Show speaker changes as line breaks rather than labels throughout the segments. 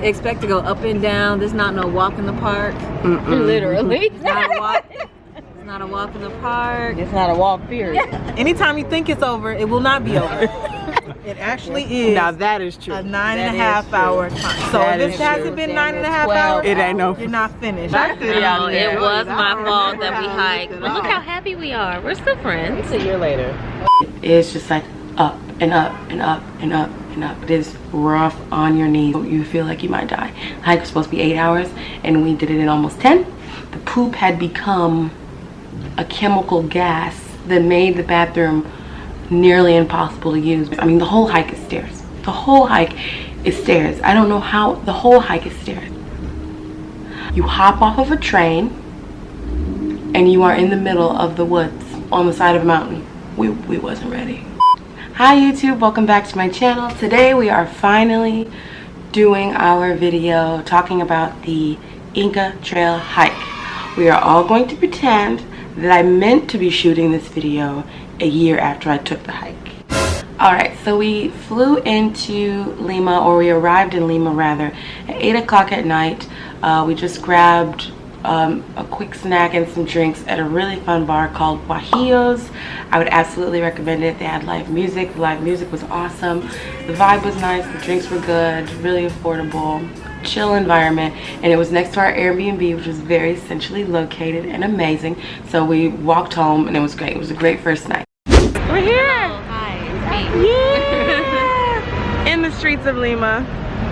expect to go up and down. There's not no walk in the park.
Literally.
It's not a walk. It's not a walk in the park.
It's not a walk, period.
Anytime you think it's over, it will not be over. It actually is.
Now that is true.
A 9.5 hour time. So if this hasn't been 9.5 hours,
it ain't no.
you're not finished.
No, it was my fault that we hiked. But look how happy we are. We're still friends.
A year later.
It's just like up and up and up and up and up. It is rough on your knees. You feel like you might die. The hike was supposed to be 8 hours and we did it in almost 10. The poop had become a chemical gas that made the bathroom nearly impossible to use. I mean, the whole hike is stairs. The whole hike is stairs. I don't know how. The whole hike is stairs. You hop off of a train and you are in the middle of the woods on the side of a mountain. We wasn't ready. Hi YouTube, welcome back to my channel. Today we are finally doing our video talking about the Inca Trail hike. We are all going to pretend that I meant to be shooting this video a year after I took the hike. Alright, so we flew into Lima, or we arrived in Lima rather, at 8 o'clock at night. We just grabbed a quick snack and some drinks at a really fun bar called Guajillos. I would absolutely recommend it. They had live music. The live music was awesome. The vibe was nice. The drinks were good. Really affordable. Chill environment. And it was next to our Airbnb, which was very centrally located and amazing. So we walked home and it was great. It was a great first night. We're here.
Oh, hi, it's me.
Yeah. In the streets of Lima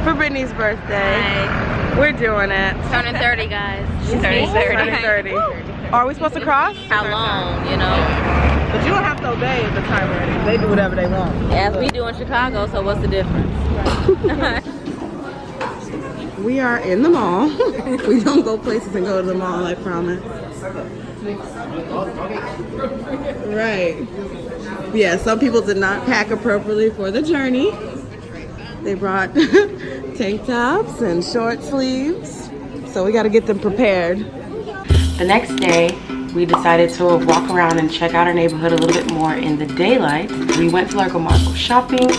for Brittany's birthday.
Hi.
We're doing it.
Turning 30, guys.
She's turning 30. Are we supposed to cross?
How long, you know?
But you don't have to obey the time ready. They do whatever they want.
As we do in Chicago, so what's the difference?
We are in the mall. We don't go places and go to the mall, I promise. Right. Yeah, some people did not pack appropriately for the journey. They brought tank tops and short sleeves. So we got to get them prepared. The next day, we decided to walk around and check out our neighborhood a little bit more in the daylight. We went to Largo Marco shopping,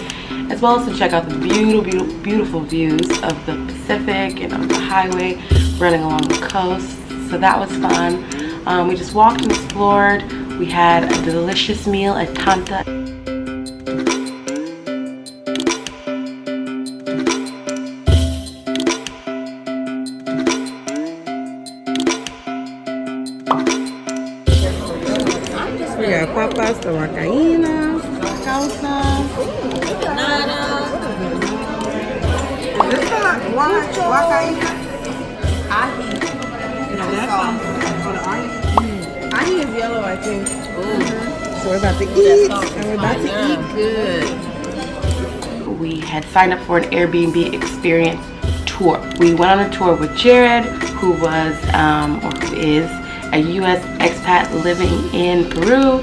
as well as to check out the beautiful views of the Pacific and of the highway running along the coast. So that was fun. We just walked and explored. We had a delicious meal at Tanta. We got papas, the huacaína, causa.
Is this the huacaína? Ahi. Ahi is yellow, I think.
So we're about to eat, and we're about to eat good. We had signed up for an Airbnb experience tour. We went on a tour with Jared, who was, or who is, a U.S. expat living in Peru.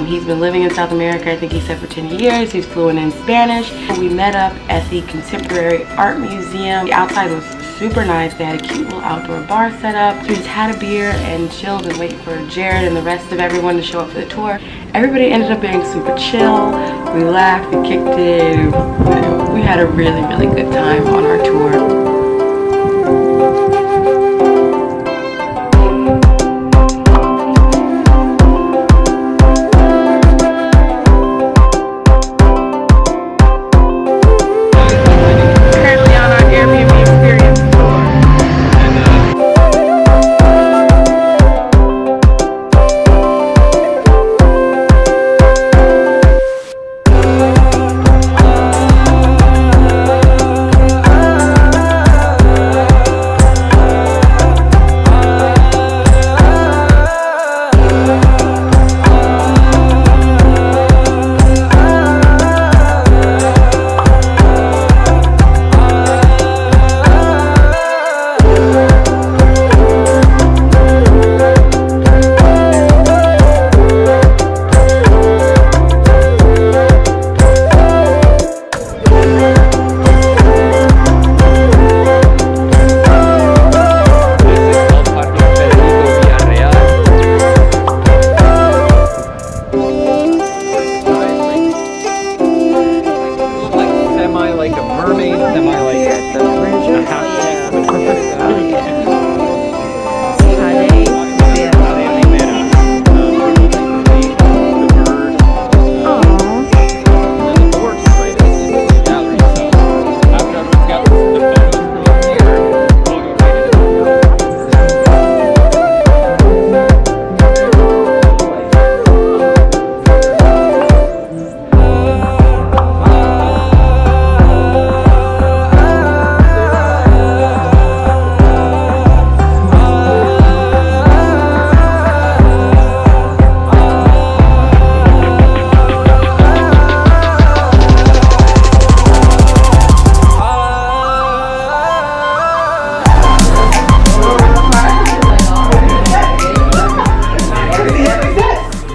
He's been living in South America, I think he said, for 10 years. He's fluent in Spanish. We met up at the Contemporary Art Museum. The outside was super nice. They had a cute little outdoor bar set up. We just had a beer and chilled and waited for Jared and the rest of everyone to show up for the tour. Everybody ended up being super chill. We laughed, we kicked it. We had a really, really good time on our tour.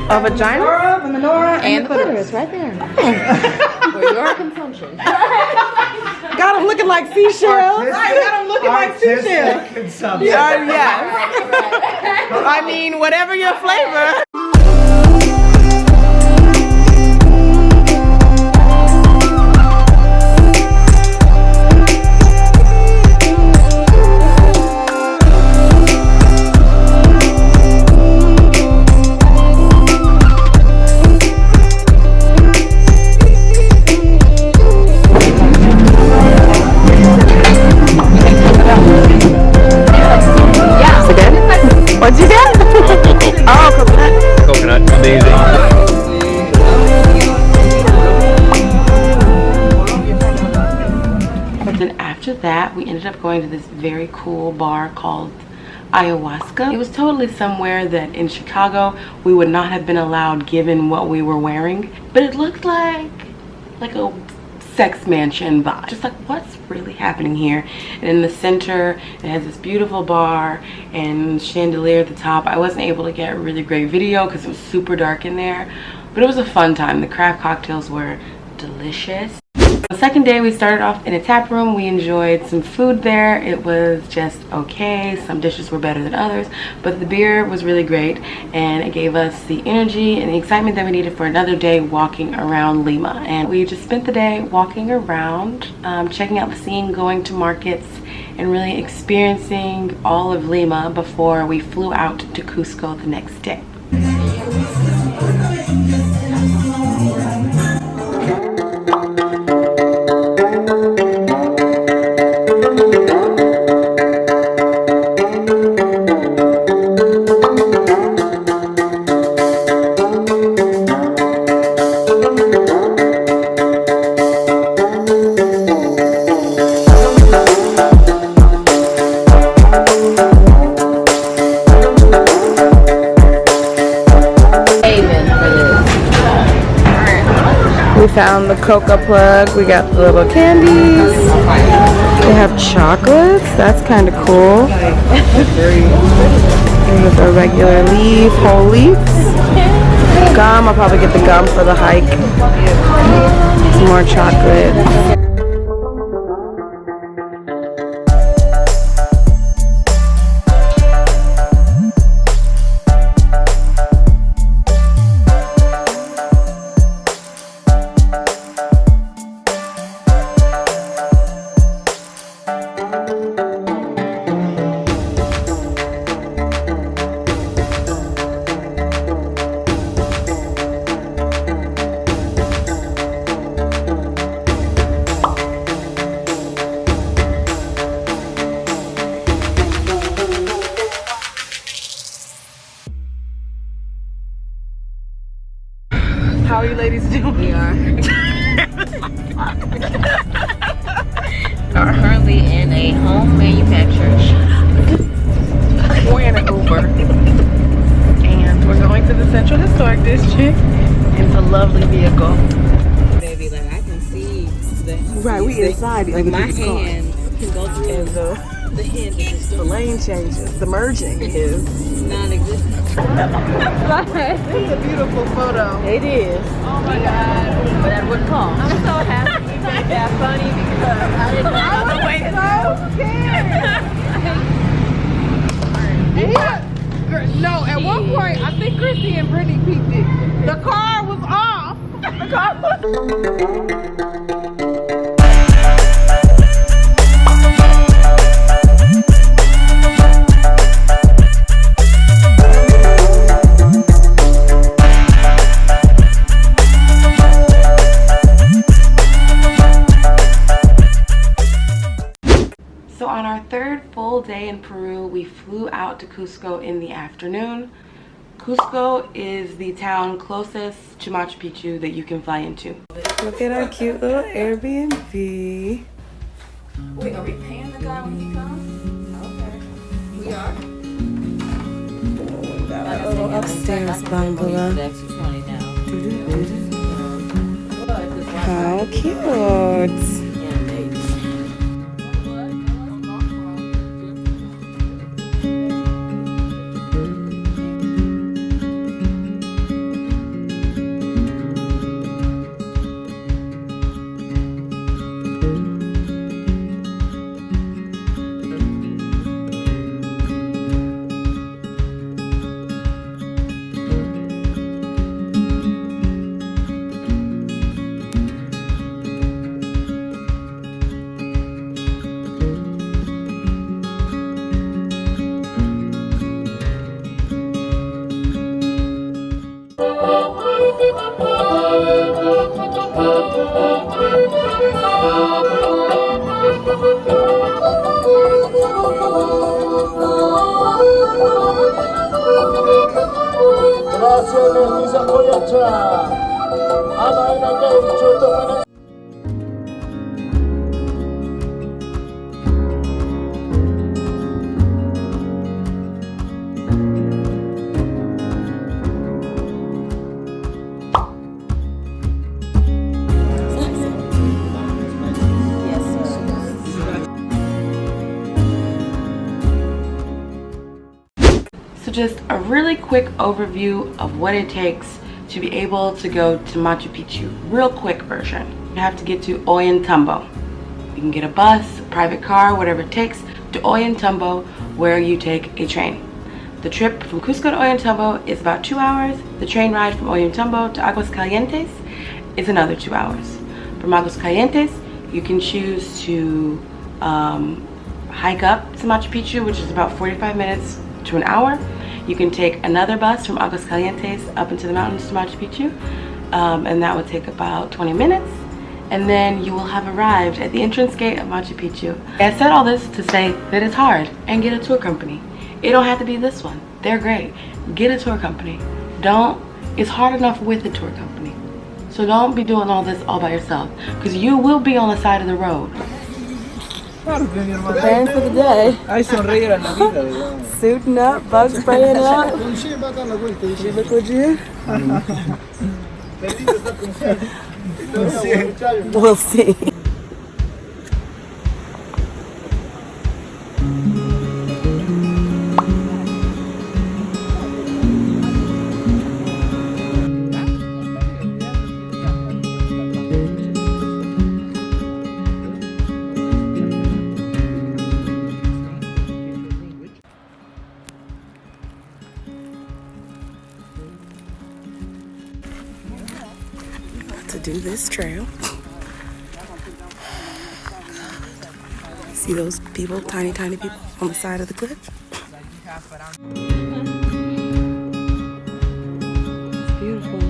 A vagina?
The menorah
And the clitoris right there. For your consumption.
Got them looking like seashells. Right, got them looking like seashells. Yes. I mean, whatever your flavor. What'd you get? Oh, coconut.
Coconut, amazing.
But then after that, we ended up going to this very cool bar called Ayahuasca. It was totally somewhere that in Chicago we would not have been allowed given what we were wearing. But it looked like a sex mansion vibe. Just like, what's really happening here? And in the center, it has this beautiful bar and chandelier at the top. I wasn't able to get a really great video because it was super dark in there, but it was a fun time. The craft cocktails were delicious. The second day, we started off in a tap room. We enjoyed some food there. It was just okay. Some dishes were better than others, but the beer was really great, and it gave us the energy and the excitement that we needed for another day walking around Lima. And we just spent the day walking around, checking out the scene, going to markets, and really experiencing all of Lima before we flew out to Cusco the next day.
We found the coca plug. We got the little candies. They have chocolates. That's kind of cool. With a regular leaf, whole leaves. Gum. I'll probably get the gum for the hike. Some more chocolate. How are you ladies doing?
We are currently in a home manufactured shop.
We're in an Uber. And we're going to the Central Historic District. It's a lovely vehicle.
Baby, like I can see the
Right, we inside.
like my hand can go through
And
the hand is
the lane changes. The merging is.
non-existent.
It's a beautiful photo.
It is.
Oh my God.
But at what cost?
I'm so happy we made that funny because I didn't know.
I was so scared. No, at one point, I think Chrissy and Brittany peeped it. The car was off. The car was
So on our third full day in Peru, we flew out to Cusco in the afternoon. Cusco is the town closest to Machu Picchu that you can fly into.
Look at our cute little Airbnb.
Wait, are we paying the guy when he comes? Okay. We are?
Got a little upstairs bungalow. How cute.
So just a really quick overview of what it takes to be able to go to Machu Picchu. Real quick version. You have to get to Ollantaytambo. You can get a bus, a private car, whatever it takes to Ollantaytambo, where you take a train. The trip from Cusco to Ollantaytambo is about 2 hours. The train ride from Ollantaytambo to Aguascalientes is another 2 hours. From Aguascalientes, you can choose to hike up to Machu Picchu, which is about 45 minutes to an hour. You can take another bus from Aguascalientes up into the mountains to Machu Picchu, and that would take about 20 minutes. And then you will have arrived at the entrance gate of Machu Picchu. I said all this to say that it's hard, and get a tour company. It don't have to be this one. They're great. Get a tour company. It's hard enough with a tour company. So don't be doing all this all by yourself, because you will be on the side of the road.
Preparing for the day. Suiting up, bug spraying up. You look legit. We'll see. To do this trail. See those people, tiny people on the side of the cliff? It's beautiful.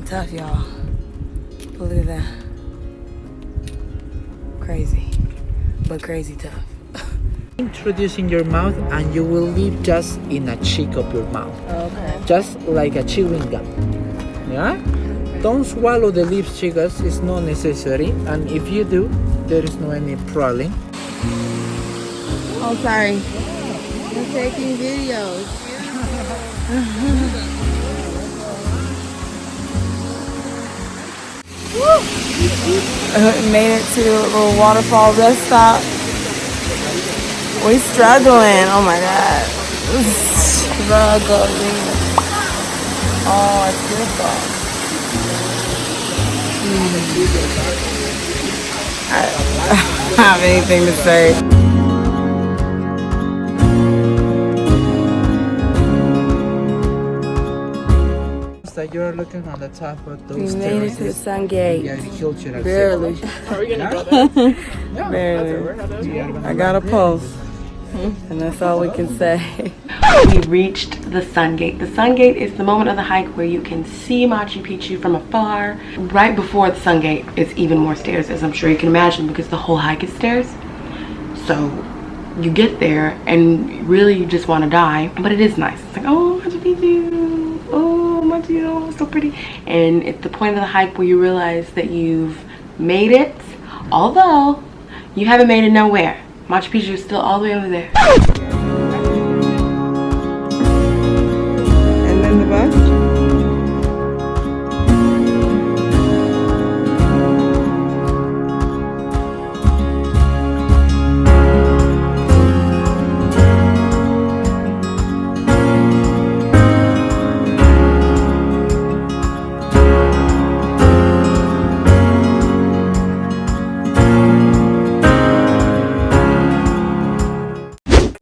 Tough, y'all. But look at that. Crazy, but crazy tough.
Introduce in your mouth and you will leave just in a cheek of your mouth.
Okay.
Just like a chewing gum. Yeah? Don't swallow the lips, chicas. It's not necessary. And if you do, there is no any problem.
Oh, sorry. I'm taking videos. Made it to a little waterfall rest stop. We're struggling. Oh my god. Struggling. Oh, it's beautiful. I don't have anything to say.
That you're looking on the top of those
We made it
terraces.
to the sun gate.
Yeah, cultural.
Barely.
Are we gonna go there?
Barely. I got a pulse. And that's all we can say.
We reached the sun gate. The sun gate is the moment of the hike where you can see Machu Picchu from afar. Right before the sun gate is even more stairs, as I'm sure you can imagine, because the whole hike is stairs. So you get there and really you just want to die, but it is nice. It's like, oh, Machu Picchu. Oh, Machu Picchu, so pretty. And it's the point of the hike where you realize that you've made it, although you haven't made it nowhere. Machu Picchu is still all the way over there.
And then the bus?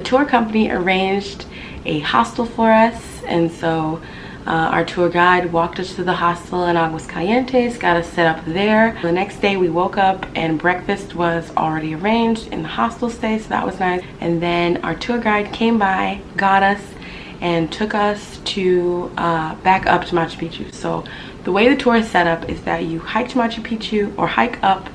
Tour company arranged a hostel for us, and so our tour guide walked us to the hostel in Aguascalientes, got us set up there. The next day we woke up and breakfast was already arranged in the hostel stay, so that was nice. And then our tour guide came by, got us and took us to back up to Machu Picchu. So the way the tour is set up is that you hike to Machu Picchu or hike up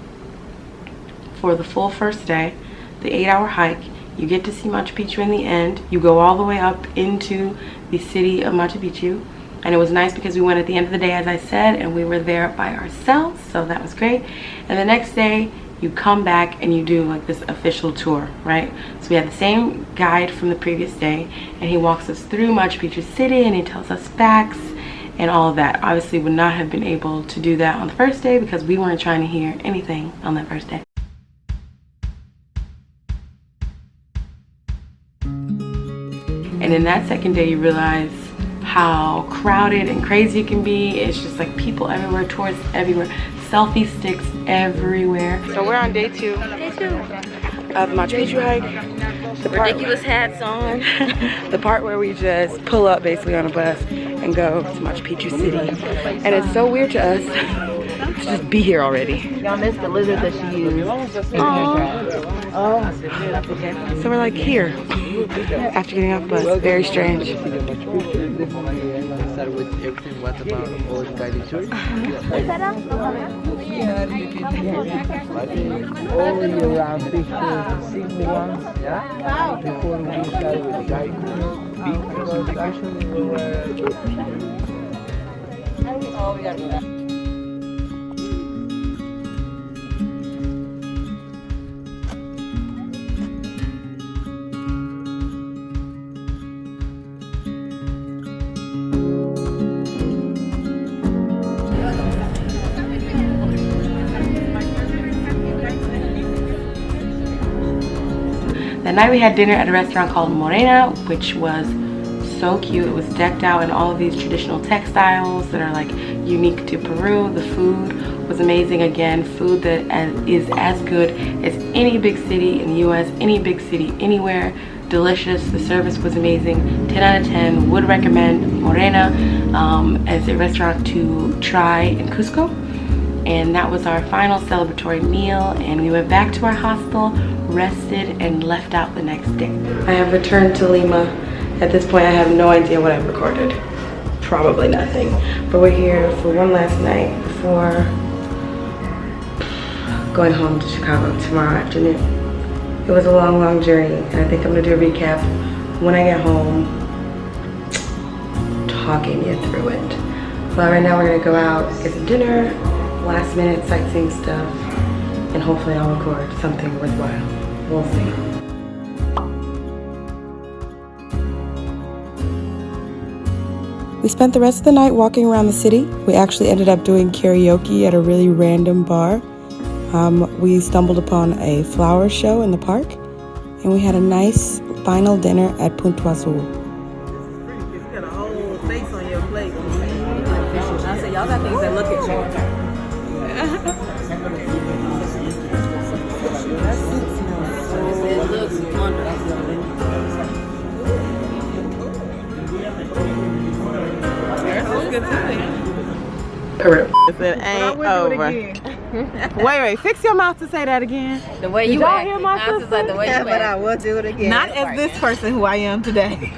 for the full first day, the 8-hour hike. You get to see Machu Picchu in the end. You go all the way up into the city of Machu Picchu. And it was nice because we went at the end of the day, as I said, and we were there by ourselves, so that was great. And the next day, you come back and you do like this official tour, right? So we had the same guide from the previous day, and he walks us through Machu Picchu city and he tells us facts and all of that. Obviously would not have been able to do that on the first day because we weren't trying to hear anything on that first day. And in that second day, you realize how crowded and crazy it can be. It's just like people everywhere, tourists everywhere, selfie sticks everywhere. So we're on day two of the Machu Picchu hike. The
Ridiculous hats on.
The part where we just pull up basically on a bus and go to Machu Picchu city. And it's so weird to us to just be here already.
Y'all missed the lizard that she used.
So we're like here after getting off the bus. Very strange.
Start with everything. What about all the guided tours? Here you can all year round pictures, single ones. Yeah. Before we start with the guide tours, big presentation.
That night we had dinner at a restaurant called Morena, which was so cute. It was decked out in all of these traditional textiles that are like unique to Peru. The food was amazing. Again, food that is as good as any big city in the US, any big city anywhere. Delicious. The service was amazing. 10 out of 10. Would recommend Morena as a restaurant to try in Cusco. And that was our final celebratory meal, and we went back to our hostel, rested, and left out the next day. I have returned to Lima. At this point, I have no idea what I've recorded. Probably nothing. But we're here for one last night before going home to Chicago tomorrow afternoon. It was a long, long journey, and I think I'm gonna do a recap when I get home, talking you through it. But right now we're gonna go out, get some dinner, last minute sightseeing stuff, and hopefully I'll record something worthwhile. We'll see.
We spent the rest of the night walking around the city. We actually ended up doing karaoke at a really random bar. We stumbled upon a flower show in the park, and we had a nice final dinner at Punto Azul.
You got a whole face on your plate. I said, y'all got things that look at you. It looks wonderful.
Peru.
It ain't over. Wait, fix your mouth to say that again.
The way
Did
you
y'all
act.
hear my
I was just like the way you act.
But I will do it again.
Not as this person who I am today.